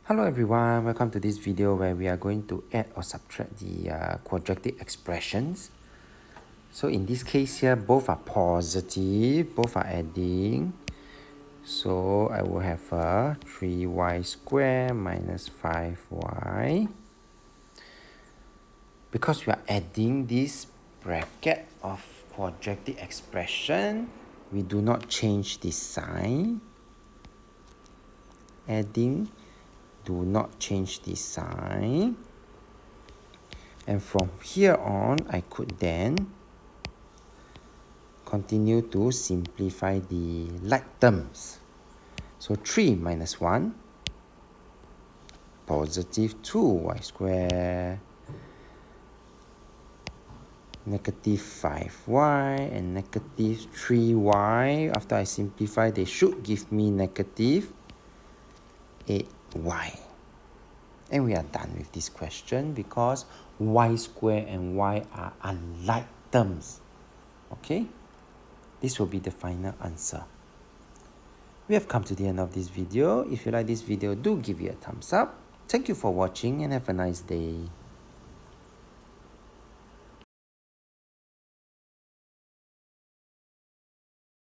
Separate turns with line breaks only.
Hello everyone, welcome to this video where we are going to add or subtract the quadratic expressions. So in this case here, both are positive, both are adding. So I will have a 3y squared minus 5y. Because we are adding this bracket of quadratic expression, we do not change the sign. Adding, do not change the sign. And from here on, I could then continue to simplify the like terms. So 3 minus 1, positive 2y squared, negative 5y, and negative 3y. After I simplify, they should give me negative 8y. And we are done with this question because y squared and y are unlike terms. Okay? This will be the final answer. We have come to the end of this video. If you like this video, do give it a thumbs up. Thank you for watching and have a nice day.